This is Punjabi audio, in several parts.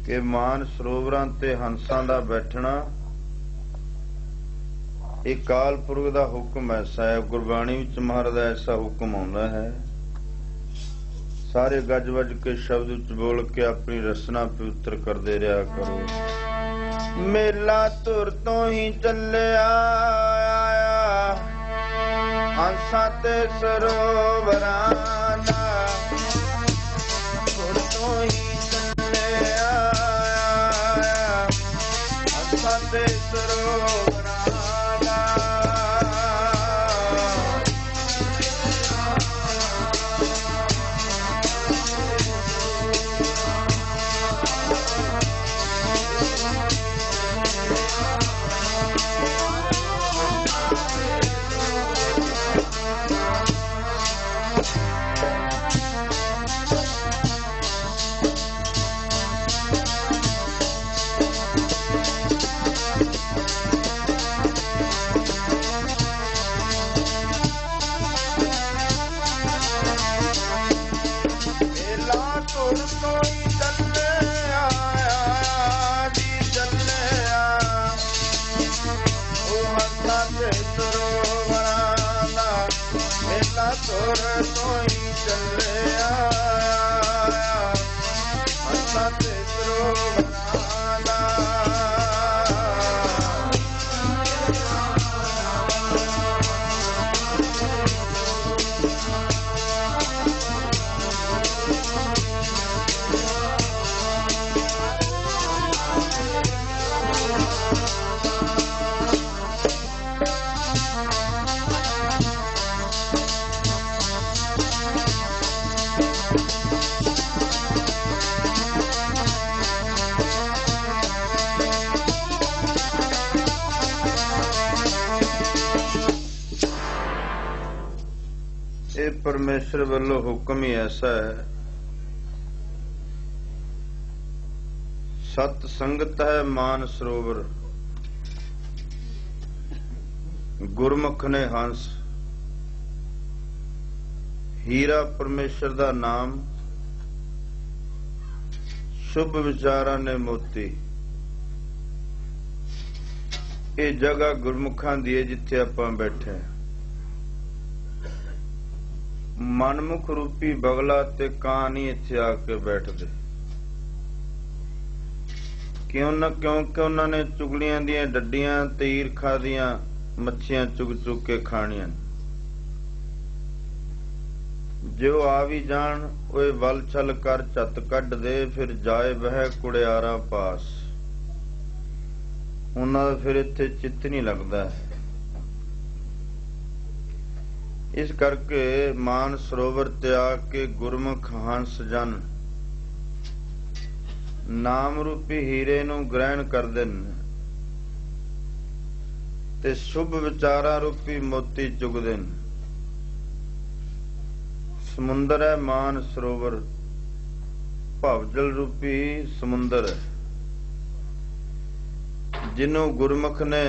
कि मान ਸਰੋਵਰਾਂ ਤੇ ਹੰਸਾਂ ਦਾ ਬੈਠਣਾ ਇਹ ਕਾਲ ਪੁਰਖ ਦਾ ਹੁਕਮ ਐਸਾ ਹੈ। ਗੁਰਬਾਣੀ ਵਿੱਚ ਮਹਾਰਾਜ ਦਾ ਐਸਾ ਹੁਕਮ ਆਉਂਦਾ ਹੈ। ਸਾਰੇ ਗੱਜ ਵੱਜ ਕੇ ਸ਼ਬਦ ਵਿੱਚ ਬੋਲ ਕੇ ਆਪਣੀ ਰਸਨਾ ਪਵਿੱਤਰ ਕਰਦੇ ਰਿਹਾ ਕਰੋ। ਮੇਲਾ ਧੁਰ ਤੋਂ ਹੀ ਚੱਲਿਆ ਹੰਸਾਂ ਤੇ ਸਰੋਵਰਾਂ ਦਾ, ਧੁਰ ਤੋਂ ਹੀ ਚੱਲਿਆ ਹੰਸਾਂ ਤੇ ਸਰੋਵਰਾਂ ਦਾ। ਤੁਰ ਤੋਂ ਹੀ ਚੱਲਿਆ ਹੰਸਾਂ ਤੇ ਸਰੋਵਰਾਂ ਦਾ। ਇਹ ਪਰਮੇਸ਼ਰ ਵੱਲੋਂ ਹੁਕਮ ਹੀ ਐਸਾ ਹੈ। ਸਤ ਸੰਗਤ ਹੈ ਮਾਨ ਸਰੋਵਰ, ਗੁਰਮੁਖ ਨੇ ਹੰਸ। ਹੀਰਾ ਪਰਮੇਸ਼ਰ ਦਾ ਨਾਮ, ਸ਼ੁਭ ਵਿਚਾਰਾਂ ਨੇ ਮੋਤੀ। ਇਹ ਜਗ੍ਹਾ ਗੁਰਮੁਖਾਂ ਦੀ ਹੈ ਜਿੱਥੇ ਆਪਾਂ ਬੈਠੇ ਹਾਂ। ਮਨਮੁਖ ਰੂਪੀ ਬਗਲਾ ਤੇ ਕਾਂ ਨਹੀਂ ਇੱਥੇ ਆ ਕੇ ਬੈਠਦੇ। ਕਿਉਂਕਿ ਉਹਨਾਂ ਨੇ ਚੁਗਲੀਆਂ ਦੀਆਂ ਡੱਡੀਆਂ ਤੇ ਈਰਖਾ ਦੀਆਂ ਮੱਛੀਆਂ ਚੁਗ ਚੁਗ ਕੇ ਖਾਣੀਆਂ। ਜੋ ਆ ਵੀ ਜਾਣ ਓਏ ਵਲ ਛਲ ਕਰ ਝੱਤ ਕੱਢ ਦੇ, ਫਿਰ ਜਾਏ ਬਹਿ ਕੁੜਿਆਰਾ ਪਾਸ। ਉਹਨਾਂ ਦਾ ਫਿਰ ਇੱਥੇ ਚਿੱਤ ਨਹੀਂ ਲੱਗਦਾ। ਇਸ ਕਰਕੇ ਮਾਨ ਸਰੋਵਰ ਤਿਆਗ ਕੇ ਗੁਰਮੁਖ ਹੰਸ ਜਨ ਨਾਮ ਰੂਪੀ ਹੀਰੇ ਨੂੰ ਗ੍ਰਹਿਣ ਕਰਦੇ ਨੇ ਤੇ ਸ਼ੁਭ ਵਿਚਾਰਾਂ ਰੂਪੀ ਮੋਤੀ ਚੁਗਦੇ ਨੇ। ਸਮੁੰਦਰ ਹੈ ਮਾਨ ਸਰੋਵਰ, ਭਵਜਲ ਰੂਪੀ ਸਮੁੰਦਰ ਹੈ। ਜਿਹਨੂੰ ਗੁਰਮੁਖ ਨੇ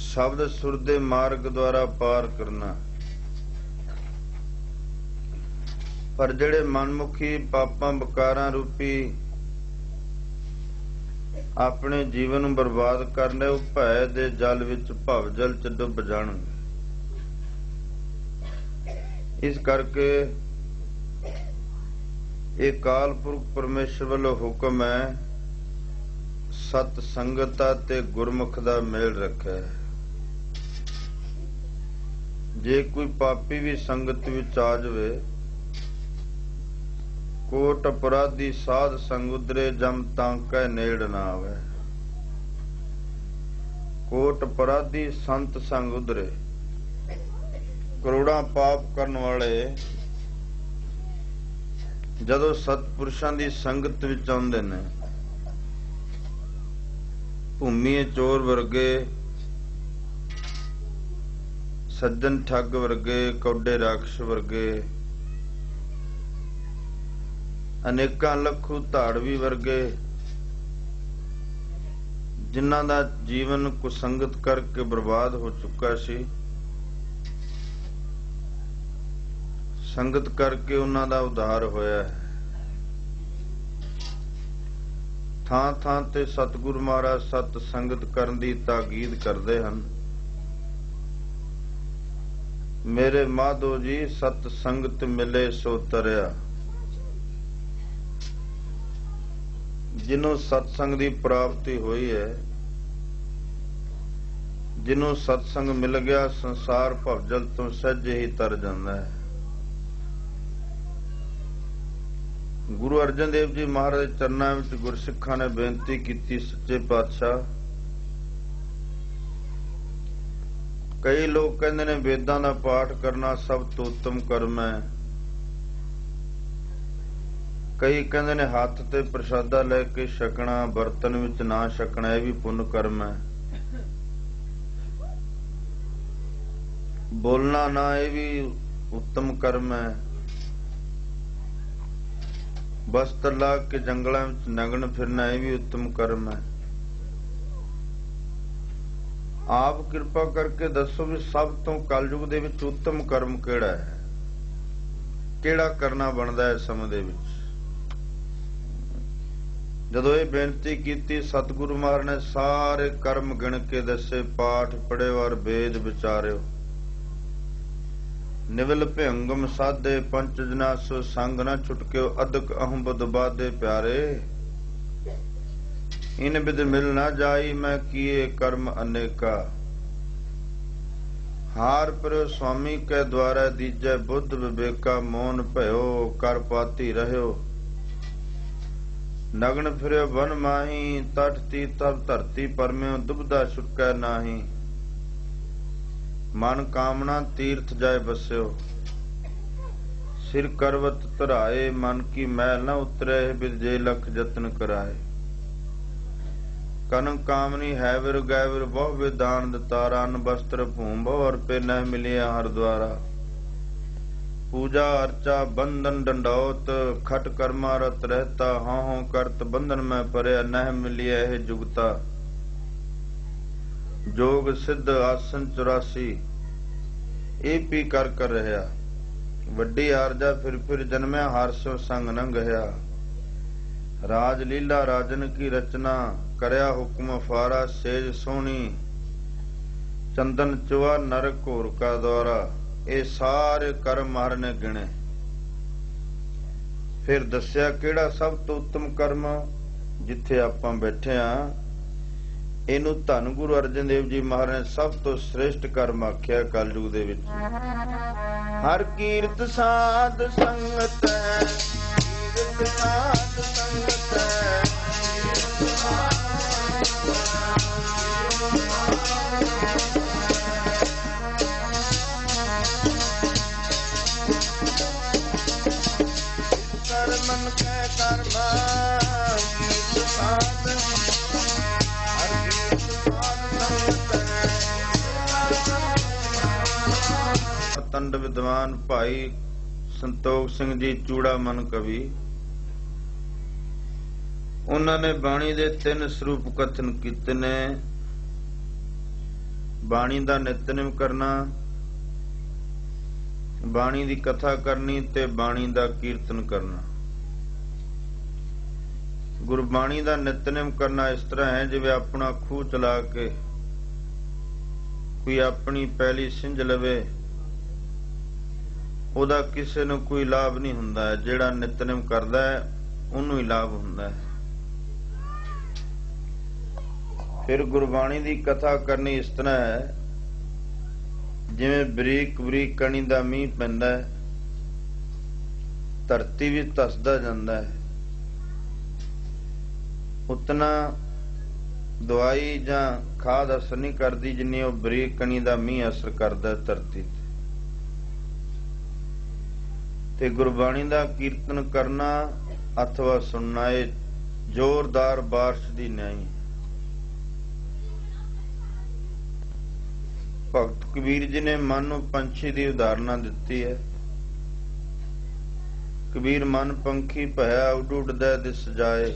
ਸ਼ਬਦ ਸੁਰ ਦੇ ਮਾਰਗ ਦੁਆਰਾ ਪਾਰ ਕਰਨਾ। ਪਰ ਜਿਹੜੇ ਮਨਮੁਖੀ ਪਾਪਾਂ ਵਿਕਾਰਾਂ ਰੂਪੀ ਆਪਣੇ ਜੀਵਨ ਨੂੰ ਬਰਬਾਦ ਕਰਨੇ, ਉਹ ਭੈ ਦੇ ਜਲ ਵਿੱਚ ਭਵਜਲ ਚ ਡੁੱਬ ਜਾਣਗੇ। ਇਸ ਕਰਕੇ ਇਹ ਕਾਲ ਪੁਰਖ ਪਰਮੇਸ਼ਰ ਵੱਲੋਂ ਹੁਕਮ ਹੈ, ਸਤ ਸੰਗਤਾ ਤੇ ਗੁਰਮੁਖ ਦਾ ਮੇਲ ਰੱਖਿਆ। ਜੇ ਕੋਈ ਪਾਪੀ ਵੀ ਸੰਗਤ ਵਿੱਚ ਆ ਜਾਵੇ, ਕੋਟ ਅਪਰਾਧੀ ਸਾਧ ਸੰਗ ਉਦਰੇ, ਜਮ ਤਾਂਕੈ ਨੇੜ ਨਾ ਆਵੇ। ਕੋਟ ਅਪਰਾਧੀ ਸੰਤ ਸੰਗ ਉਦਰੇ, ਕਰੋੜਾਂ ਪਾਪ ਕਰਨ ਵਾਲੇ ਜਦੋਂ ਸਤਪੁਰਸ਼ਾਂ ਦੀ ਸੰਗਤ ਵਿੱਚ ਆਉਂਦੇ ਨੇ, ਭੂਮੀਏ ਚੋਰ ਵਰਗੇ, ਸੱਜਣ ਠੱਗ ਵਰਗੇ, ਕੌਡੇ ਰਾਖਸ਼ ਵਰਗੇ, ਅਨੇਕਾਂ ਲੱਖੂ ਧਾੜਵੀ ਵਰਗੇ, ਜਿਨ੍ਹਾਂ ਦਾ ਜੀਵਨ ਕੁਸੰਗਤ ਕਰਕੇ ਬਰਬਾਦ ਹੋ ਚੁੱਕਾ ਸੀ, ਸੰਗਤ ਕਰਕੇ ਉਹਨਾਂ ਦਾ ਉਧਾਰ ਹੋਇਆ ਹੈ। ਥਾਂ ਥਾਂ ਤੇ ਸਤਿਗੁਰੂ ਮਹਾਰਾਜ ਸਤ ਸੰਗਤ ਕਰਨ ਦੀ ਤਾਕੀਦ ਕਰਦੇ ਹਨ। ਮੇਰੇ ਮਾਧੋ ਜੀ ਸਤ ਸੰਗਤ ਮਿਲੇ ਸੋ ਤਰਿਆ। ਜਿਹਨੂੰ ਸਤਸੰਗ ਦੀ ਪ੍ਰਾਪਤੀ ਹੋਈ ਹੈ, ਜਿਹਨੂੰ ਸਤਸੰਗ ਮਿਲ ਗਿਆ, ਸੰਸਾਰ ਭਵਜਲ ਤੋਂ ਸਹਿਜੇ ਹੀ ਤਰ ਜਾਂਦਾ ਹੈ। ਗੁਰੂ ਅਰਜਨ ਦੇਵ ਜੀ ਮਹਾਰਾਜ ਦੇ ਚਰਨਾਂ ਵਿੱਚ ਗੁਰਸਿੱਖਾਂ ਨੇ ਬੇਨਤੀ ਕੀਤੀ, ਸੱਚੇ ਪਾਤਸ਼ਾਹ ਕਈ ਲੋਕ ਕਹਿੰਦੇ ਨੇ ਵੇਦਾਂ ਦਾ ਪਾਠ ਕਰਨਾ ਸਭ ਤੋਂ ਉੱਤਮ ਕਰਮ ਹੈ, ਕਈ ਕਹਿੰਦੇ ਨੇ ਹੱਥ ਤੇ ਪ੍ਰਸ਼ਾਦਾ ਲੈ ਕੇ ਛਕਣਾ, ਬਰਤਨ ਵਿੱਚ ਨਾ ਛਕਣਾ, ਇਹ ਵੀ ਪੁੰਨ ਕਰਮ ਹੈ, ਬੋਲਣਾ ਨਾ ਇਹ ਵੀ ਉੱਤਮ ਕਰਮ ਹੈ, ਬਸਤਰ ਲਾ ਕੇ ਜੰਗਲਾਂ ਵਿੱਚ ਨੰਗਣ ਫਿਰਨਾ ਇਹ ਵੀ ਉੱਤਮ ਕਰਮ ਹੈ। ਆਪ ਕਿਰਪਾ ਕਰਕੇ ਦੱਸੋ ਵੀ ਸਭ ਤੋਂ ਕਲਯੁਗ ਦੇ ਵਿੱਚ ਉੱਤਮ ਕਰਮ ਕਿਹੜਾ ਹੈ, ਕਿਹੜਾ ਕਰਨਾ ਬਣਦਾ ਹੈ ਸਮੇਂ ਦੇ ਵਿੱਚ। ਜਦੋਂ ਇਹ ਬੇਨਤੀ ਕੀਤੀ, ਸਤਿਗੁਰੂ ਮਹਾਰਾਜ ਨੇ ਸਾਰੇ ਕਰਮ ਗਿਣ ਕੇ ਦੱਸੇ। ਪਾਠ ਪੜ੍ਹੇ ਵਾਰ ਵੇਦ ਵਿਚਾਰਿਓ, ਨਿਵਲ ਭਿਅੰਗਮ ਸਾਧੇ ਪੰਚ ਜਨਾ ਸੋ ਸੰਗ ਨਾ ਛੁਟਕਿਓ, ਅਦਕ ਅਹੰਬਦ ਬਾਦੇ ਪਿਆਰੇ, ਇਨ ਬਿਦ ਮਿਲ ਨਾ ਜਾਈ ਮੈਂ ਕੀਏ ਕਰਮ ਅਨੇਕਾ। ਹਾਰ ਪਰ ਸੁਆਮੀ ਕੈ ਦੁਆਰਾ ਦੀਜੈ ਬੁੱਧ ਵਿਵੇਕਾ, ਮੋਨ ਭਇਓ ਕਰ ਪਾਤੀ ਰਹਿਓ, ਨਗਨ ਫਿਰਿਓ ਬਨ ਮਾਹੀ, ਤਟ ਤੀ ਤਬ ਧਰਤੀ ਪਰਮਿਓ, ਦੁਬਦਾ ਛੁਟਕੈ ਨਾਹੀ, ਮਨ ਕਾਮਨਾ ਤੀਰਥ ਜਾਏ ਬਸਿਓ, ਸਿਰ ਕਰਵਤ ਧਰਾਏ, ਮਨ ਕੀ ਮੈਲ ਨ ਉਤਰੇ, ਬਿਦ ਜੇ ਲਖ ਜਤਨ ਕਰਾਏ, ਕਨਕ ਕਾਮਨੀ ਹੈ ਵਿਰ ਗੈ ਵਿਰ ਬਹੁ ਵਿਦਾਨ ਦਤਾਰਾ, ਅਨ ਬਸਤਰ ਭੂਮ ਬਹੁ ਅਰਪੇ ਨਹਿ ਮਿਲਿਆ ਹਰ ਦੁਆਰਾ, ਪੂਜਾ ਅਰਚਾ ਬੰਧਨ ਡੰਡੌਤ, ਖਟ ਕਰਮਾ ਰਤ ਰਹਿਤਾ, ਹਾਂ ਹਾਂ ਕਰਤ ਬੰਧਨ ਮੈਂ ਪਰਿਆ, ਨਹਿ ਮਿਲਿਆ ਇਹ ਜੁਗਤਾ, ਜੋਗ ਸਿੱਧ ਆਸਨ 84 ਇਹ ਪੀ ਕਰ ਕਰ ਰਿਹਾ, ਵੱਡੀ ਆਰਜਾ ਫਿਰ ਜਨਮਿਆ, ਹਾਰਸਿਓ ਸੰਗ ਨੰਗਿਆ, ਰਾਜ ਲੀਲਾ ਰਾਜਨ ਕੀ ਰਚਨਾ, ਕਰਿਆ ਹੁਕਮ ਫਾਰਾ, ਸੇਜ ਸੋਹਣੀ ਚੰਦਨ ਚੁਆ ਨਰ ਘੋਰ ਕਾ ਦੌਰਾ। ਇਹ ਸਾਰੇ ਕਰਮ ਮਹਾਰਾਜ ਨੇ ਗਿਣੇ, ਫਿਰ ਦੱਸਿਆ ਕਿਹੜਾ ਸਭ ਤੋਂ ਉੱਤਮ ਕਰਮ। ਜਿੱਥੇ ਆਪਾਂ ਬੈਠੇ ਆ ਇਹਨੂੰ ਧੰਨ ਗੁਰੂ ਅਰਜਨ ਦੇਵ ਜੀ ਮਹਾਰਾਜ ਨੇ ਸਭ ਤੋਂ ਸ੍ਰੇਸ਼ਟ ਕਰਮ ਆਖਿਆ ਕਲਯੁਗ ਦੇ ਵਿੱਚ। ਹਰ ਕੀਰਤ ਸਾਧ ਸੰਗਤ ਹੈ, ਕੀਰਤ ਸਾਧ ਸੰਗਤ ਹੈ, ਕਰਮਨ ਕੈ ਕਰਮਾ, ਕੀਰਤ ਸਾਧ ਤੰਡ ਵਿਦਵਾਨ ਭਾਈ ਸੰਤੋਖ ਸਿੰਘ ਜੀ ਚੂੜਾਮਨ ਕਵੀ, ਉਹਨਾਂ ਨੇ ਬਾਣੀ ਦੇ 3 ਸਰੂਪ ਕਥਨ ਕੀਤੇ ਨੇ। ਬਾਣੀ ਦਾ ਨਿਤਨੇਮ ਕਰਨਾ, ਬਾਣੀ ਦੀ ਕਥਾ ਕਰਨੀ ਤੇ ਬਾਣੀ ਦਾ ਕੀਰਤਨ ਕਰਨਾ। ਗੁਰਬਾਣੀ ਦਾ ਨਿਤਨੇਮ ਕਰਨਾ ਇਸ ਤਰ੍ਹਾਂ ਹੈ ਜਿਵੇਂ ਆਪਣਾ ਖੂਹ ਚਲਾ ਕੇ ਕੋਈ ਆਪਣੀ ਪੈਲੀ ਸਿੰਜ ਲਵੇ, ਉਹਦਾ ਕਿਸੇ ਨੂੰ ਕੋਈ ਲਾਭ ਨਹੀਂ ਹੁੰਦਾ ਹੈ, ਜਿਹੜਾ ਨਿਤਨੇਮ ਕਰਦਾ ਹੈ ਉਹਨੂੰ ਹੀ ਲਾਭ ਹੁੰਦਾ ਹੈ। ਫਿਰ ਗੁਰਬਾਣੀ ਦੀ ਕਥਾ ਕਰਨੀ ਇਸ ਤਰ੍ਹਾਂ ਹੈ ਜਿਵੇਂ ਬਰੀਕ ਬਰੀਕ ਕਣੀ ਦਾ ਮੀਂਹ ਪੈਂਦਾ ਹੈ, ਧਰਤੀ ਵੀ ਧਸਦਾ ਜਾਂਦਾ ਹੈ, ਉਤਨਾ ਦਵਾਈ ਜਾਂ ਖਾਦ ਅਸਰ ਨਹੀਂ ਕਰਦੀ ਜਿੰਨੀ ਉਹ ਬਰੀਕ ਕਣੀ ਦਾ ਮੀਂਹ ਅਸਰ ਕਰਦਾ ਧਰਤੀ ਤੇ। ਗੁਰਬਾਣੀ ਦਾ ਕੀਰਤਨ ਕਰਨਾ ਅਥਵਾ ਸੁਣਨਾ ਇਹ ਜ਼ੋਰਦਾਰ ਬਾਰਿਸ਼ ਦੀ ਨਿਆਈ। ਭਗਤ ਕਬੀਰ ਜੀ ਨੇ ਮਨ ਨੂੰ ਪੰਛੀ ਦੀ ਉਦਾਹਰਣਾ ਦਿੱਤੀ ਹੈ। ਕਬੀਰ ਮਨ ਪੰਖੀ ਭਇਆ ਉੱਡ ਉੱਡਦਾ ਦਿਸ ਜਾਏ,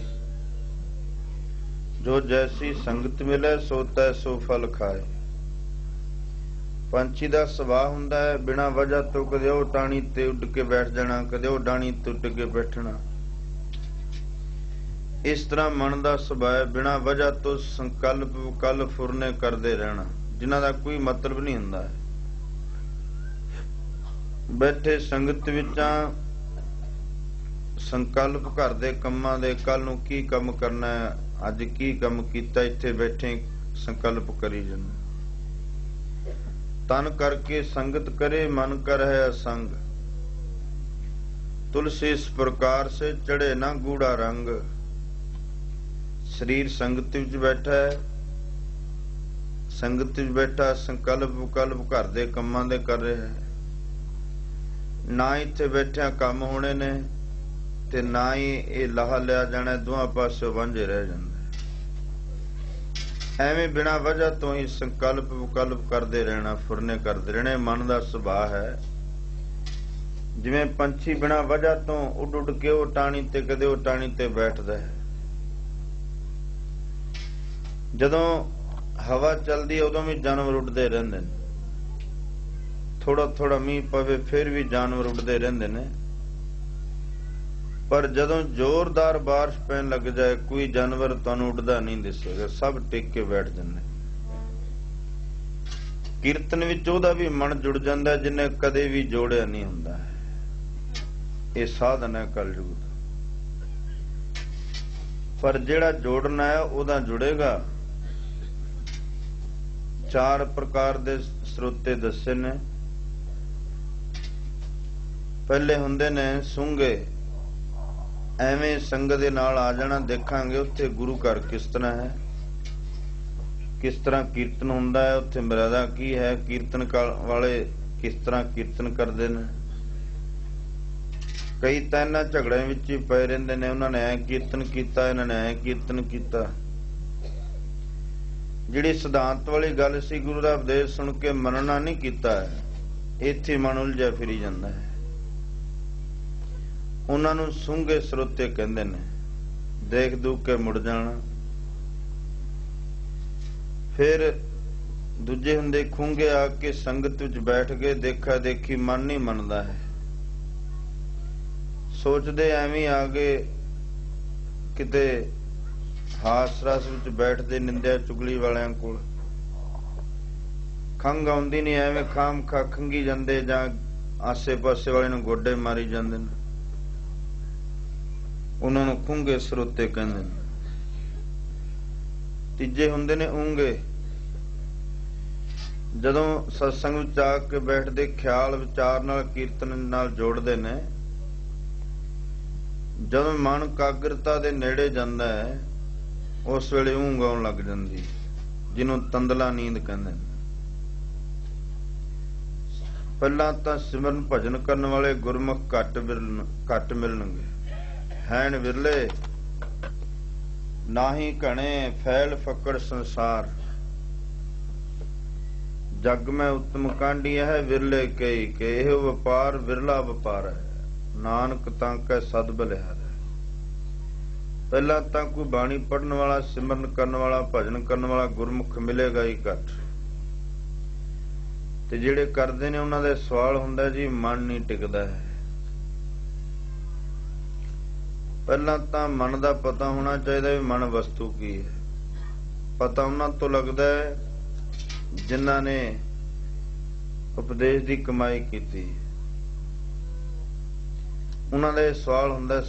ਜੋ ਜੈਸੀ ਸੰਗਤ ਮਿਲੇ ਸੋ ਤੈ ਸੋ ਫਲ ਖਾਏ। ਪੰਛੀ ਦਾ ਸੁਭਾਅ ਹੁੰਦਾ ਹੈ ਬਿਨਾਂ ਵਜ੍ਹਾ ਤੋਂ ਕਦੇ ਉਹ ਟਾਹਣੀ ਤੇ ਉੱਡ ਕੇ ਬੈਠ ਜਾਣਾ, ਕਦੇ ਉਹ ਡਾਹਣੀ ਤੇ ਉੱਡ ਕੇ ਬੈਠਣਾ। इस तरह मन का सुभाव बिना वजह तो संकल्प विकल्प फुरने करते रहना, जिन्हां दा कोई मतलब नहीं हुंदा है। बैठे संगत विचां संकल्प घर दे कम्मां दे, कल नूं की काम करना है, अज की काम कीता, इत्थे बैठे संकल्प करी जांदे। तन करके संगत करे, मन कर है असंग। तुलसी इस प्रकार से चढ़े ना गूढ़ा रंग। शरीर संगत विच बैठा है, संगत विच बैठा संकल्प विकल्प घर दे कम्मां दे कर रहा है। ना इत्थे बैठिया काम होने ने ते ना ही ये लाहा लिया जाना, दोहां पासों वांझे रह जांदे। एवें बिना वजह तो ही संकल्प विकल्प करते रहना, फुरने करते रहने मन का सुभाव है। जिवें पंछी बिना वजह तो उड उड के वो टाणी ते कदे वो टाणी ते बैठदा है। जदों हवा चलदी उदों भी जानवर उड़दे रहिंदे ने, थोड़ा थोड़ा मीह पवे फिर भी जानवर उड़दे रहिंदे ने। पर जदों जोरदार बारिश पैन लग जाए कोई जानवर तुहानूं उड़दा नहीं दिसेगा, सब टिक के बैठ जांदे। कीर्तन विच उहदा भी मन जुड़ जांदा है जिन्हें कदे भी जोड़िया नहीं हुंदा है। ये साधन है कलयुग दा। पर जिहड़ा जोड़ना है उहदा जुड़ेगा। चार प्रकार दे स्रोते दसे ने। पहले हुंदे ने सूंघे, एवें संगत दे नाल आ जाना, देखांगे उत्थे गुरु घर किस तरह है, किस तरह कीर्तन हुंदा है, उत्थे मर्यादा की है, कीर्तन वाले किस तरह कीर्तन करते हैं। कई तां इन्हां झगड़िਆਂ विच ही पए रहिंदे ने, उन्हां ने ऐ कीर्तन कीता, इन्हां ने ऐ कीर्तन कीता। जिहड़ी सिद्धांत वाली गल सी गुरु दा उपदेश सुन के मनना नहीं कीता है, इत्थे मन उलझिया फिरी जांदा है। उन्हां नूं सूंघे स्रोते कहंदे ने। देख दूख के मुड़ जाना। फिर दूजे हुंदे खूंगे आके संगत विच बैठ गए, देखा देखी मन नहीं मनदा है। सोचदे एवें आ गए, किते हास रस विच बैठदे निंदिया चुगली वालियां कोल। खंघ आउंदी नहीं, एवें खाम खा खंघी जांदे, जां आसे पासे वाले नूं गोडे मारी जांदे ने। उन्हां नूं खूंगे स्रोते कहंदे ने। तीजे हुंदे ने ऊंगे। जदों सत्संग विच आ के बैठदे, ख्याल विचार नाल कीर्तन नाल जोड़दे ने। जदों मन कागरता दे नेड़े जांदा है, उस वेले ऊंघ आउण लग जांदी, जिन्हों तंदला नींद कहंदे ने। पहलां तां सिमरन भजन करन वाले गुरमुख घट मिलणगे, हैन विरले नाही घणे, फैल फकड़ संसार। जग में उत्तम कांडिया है, विरले कई के एह व्यापार विरला व्यापार है। नानक तांकै सद बलिहार है। पहला तां कोई बाणी पढ़न वाला, सिमरन करन वाला, भजन करन वाला गुरमुख मिलेगा ही घट। ते जिहड़े करदे ने उन्हां दे सवाल हुंदा जी मन नहीं टिकदा है। पहला तां मन दा पता होना चाहिए भी मन वस्तु की है। पता उन्हां तो लगदा है जिन्हां ने उपदेश दी कमाई कीती। उन्हां दे सवाल हुंदा